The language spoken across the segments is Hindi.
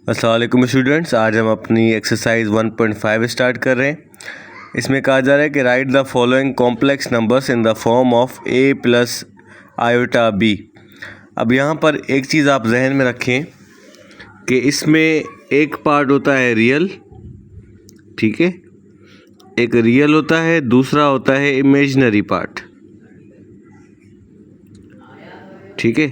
अस्सलाम वालेकुम स्टूडेंट्स, आज हम अपनी एक्सरसाइज 1.5 स्टार्ट कर रहे हैं। इसमें कहा जा रहा है कि right the following complex numbers in the form of a plus iota b। अब यहाँ पर एक चीज़ आप जहन में रखें कि इसमें एक पार्ट होता है रियल, ठीक है, एक रियल होता है, दूसरा होता है इमेजिनरी पार्ट, ठीक है,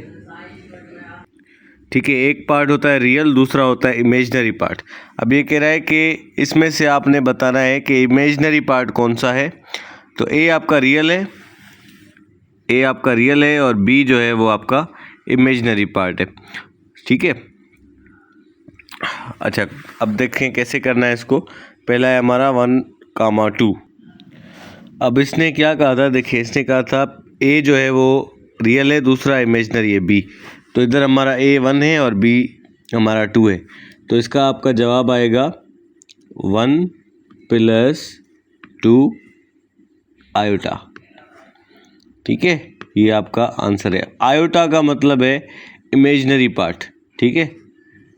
एक पार्ट होता है रियल, दूसरा होता है इमेजिनरी पार्ट। अब ये कह रहा है कि इसमें से आपने बताना है कि इमेजिनरी पार्ट कौन सा है। तो ए आपका रियल है, और बी जो है वो आपका इमेजिनरी पार्ट है, ठीक है। अच्छा, अब देखें कैसे करना है इसको। पहला है हमारा 1, 2। अब इसने क्या कहा था, देखिए इसने कहा था ए जो है वो रियल है, दूसरा इमेजिनरी है बी। तो इधर हमारा ए 1 है और बी हमारा 2 है। तो इसका आपका जवाब आएगा 1 + 2 आयोटा, ठीक है। ये आपका आंसर है। आयोटा का मतलब है इमेजिनरी पार्ट, ठीक है।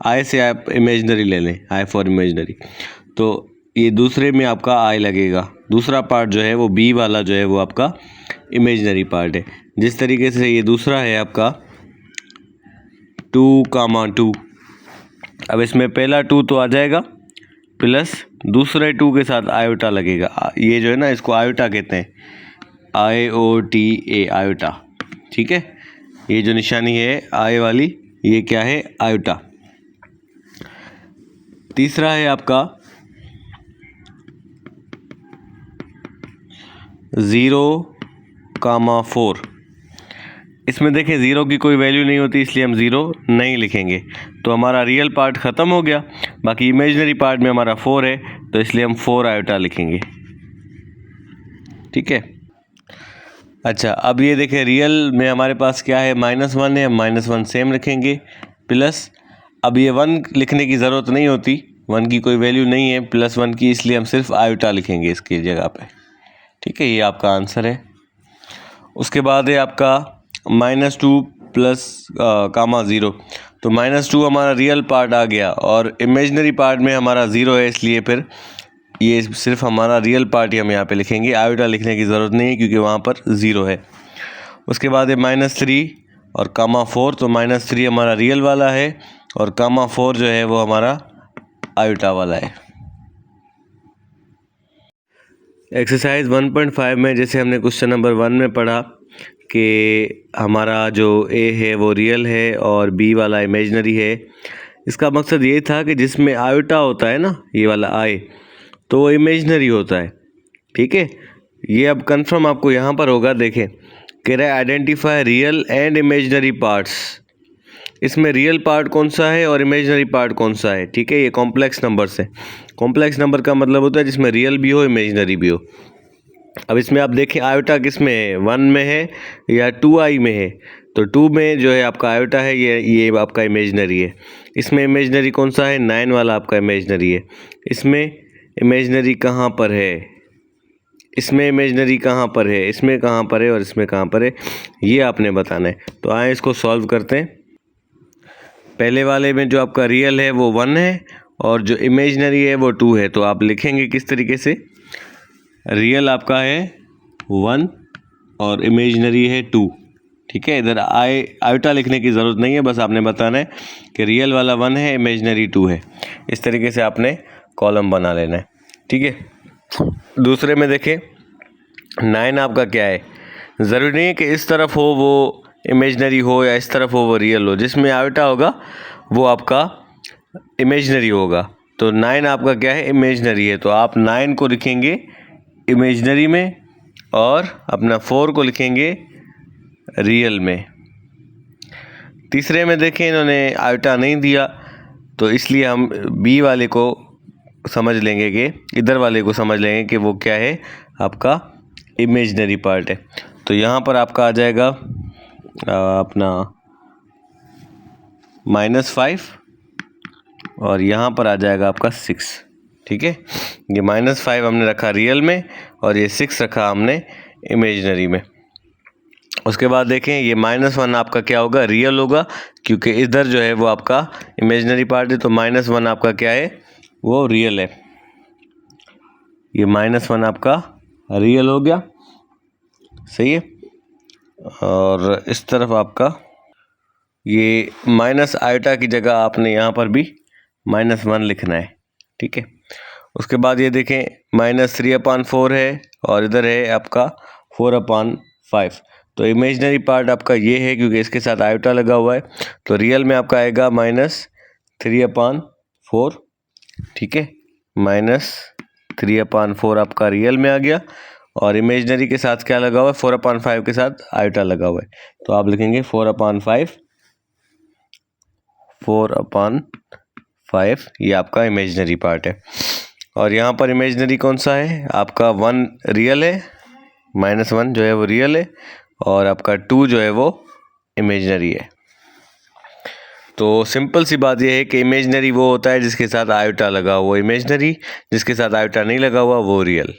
आई से आप इमेजिनरी ले लें, आई फॉर इमेजिनरी। तो ये दूसरे में आपका आई लगेगा, दूसरा पार्ट जो है वो बी वाला जो है वो आपका इमेजिनरी पार्ट है। जिस तरीके से ये दूसरा है आपका 2, 2। अब इसमें पहला 2 तो आ जाएगा, प्लस दूसरे 2 के साथ आयोटा लगेगा। ये जो है ना, इसको आयोटा कहते हैं, IOTA, आयोटा, ठीक है। ये जो निशानी है आई वाली, ये क्या है, आयोटा। तीसरा है आपका 0, 4। इसमें देखें 0 की कोई वैल्यू नहीं होती, इसलिए हम 0 नहीं लिखेंगे। तो हमारा रियल पार्ट ख़त्म हो गया। बाकी इमेजिनरी पार्ट में हमारा 4 है, तो इसलिए हम 4 आयोटा लिखेंगे, ठीक है। अच्छा, अब ये देखें रियल में हमारे पास क्या है, -1 है, -1 सेम लिखेंगे, प्लस अब ये 1 लिखने की ज़रूरत नहीं होती, 1 की कोई वैल्यू नहीं है, +1 की, इसलिए हम सिर्फ आयोटा लिखेंगे इसकी जगह पे, ठीक है। ये आपका आंसर है। उसके बाद है आपका -2 + 0। तो -2 हमारा रियल पार्ट आ गया, और इमेजिनरी पार्ट में हमारा 0 है, इसलिए फिर ये सिर्फ हमारा रियल पार्ट ही हम यहाँ पे लिखेंगे, आयोटा लिखने की ज़रूरत नहीं है क्योंकि वहाँ पर 0 है। उसके बाद है -3 और 4। तो -3 हमारा रियल वाला है, और 4 जो है वो हमारा आयोटा वाला है। एक्सरसाइज 1.5 में जैसे हमने क्वेश्चन नंबर 1 में पढ़ा कि हमारा जो ए है वो रियल है और बी वाला इमेजिनरी है। इसका मकसद ये था कि जिसमें आयोटा होता है ना, ये वाला आई, तो वो इमेजिनरी होता है, ठीक है। ये अब कंफर्म आपको यहाँ पर होगा। देखें, कह रहा है identify real and imaginary parts. इसमें रियल पार्ट कौन सा है और इमेजिनरी पार्ट कौन सा है, ठीक है। ये कॉम्प्लेक्स नंबर से, कॉम्प्लेक्स नंबर का मतलब होता है जिसमें रियल भी हो, इमेजिनरी भी हो। अब इसमें आप देखें आयोटा किस में है, 1 में है या 2i में है। तो 2 में जो है आपका आयोटा है, ये आपका इमेजिनरी है। इसमें इमेजिनरी कौन सा है, 9 वाला आपका इमेजिनरी है। इसमें इमेजिनरी कहाँ पर है, इसमें इमेजिनरी कहाँ पर है, इसमें कहाँ पर है और इसमें कहाँ पर है, ये आपने बताना है। तो आए इसको सॉल्व करते हैं। पहले वाले में जो आपका रियल है वो 1 है, और जो इमेजिनरी है वो 2 है। तो आप लिखेंगे किस तरीके से, रियल आपका है 1 और इमेजिनरी है 2, ठीक है। इधर आयोटा लिखने की ज़रूरत नहीं है, बस आपने बताना है कि रियल वाला 1 है, इमेजिनरी 2 है। इस तरीके से आपने कॉलम बना लेना है, ठीक है। दूसरे में देखें 9 आपका क्या है, ज़रूरी नहीं है कि इस तरफ हो वो इमेजिनरी हो या इस तरफ हो वो रियल हो। जिसमें आयोटा होगा वो आपका इमेजिनरी होगा। तो 9 आपका क्या है, इमेजिनरी है। तो आप 9 को लिखेंगे इमेजिनरी में, और अपना 4 को लिखेंगे रियल में। तीसरे में देखें इन्होंने आयोटा नहीं दिया, तो इसलिए हम बी वाले को समझ लेंगे कि इधर वाले को समझ लेंगे कि वो क्या है, आपका इमेजिनरी पार्ट है। तो यहाँ पर आपका आ जाएगा अपना -5, और यहाँ पर आ जाएगा आपका 6, ठीक है। ये -5 हमने रखा रियल में, और ये 6 रखा हमने इमेजिनरी में। उसके बाद देखें ये -1 आपका क्या होगा, रियल होगा, क्योंकि इधर जो है वो आपका इमेजिनरी पार्ट है, तो -1 आपका क्या है, वो रियल है। ये -1 आपका रियल हो गया, सही है। और इस तरफ आपका ये माइनस आयोटा की जगह आपने यहाँ पर भी -1 लिखना है, ठीक है। उसके बाद ये देखें -3/4 है और इधर है आपका 4/5। तो इमेजिनरी पार्ट आपका ये है क्योंकि इसके साथ आयोटा लगा हुआ है, तो रियल में आपका आएगा -3/4, ठीक है। -3/4 आपका रियल में आ गया और इमेजिनरी के साथ क्या लगा हुआ है, 4/5 के साथ आयोटा लगा हुआ है, तो आप लिखेंगे 4/5 ये आपका इमेजिनरी पार्ट है। और यहाँ पर इमेजिनरी कौन सा है आपका, 1 रियल है, -1 जो है वो रियल है और आपका 2 जो है वो इमेजिनरी है। तो सिंपल सी बात यह है कि इमेजिनरी वो होता है जिसके साथ आयोटा लगा हुआ, इमेजिनरी जिसके साथ आयोटा नहीं लगा हुआ वो रियल।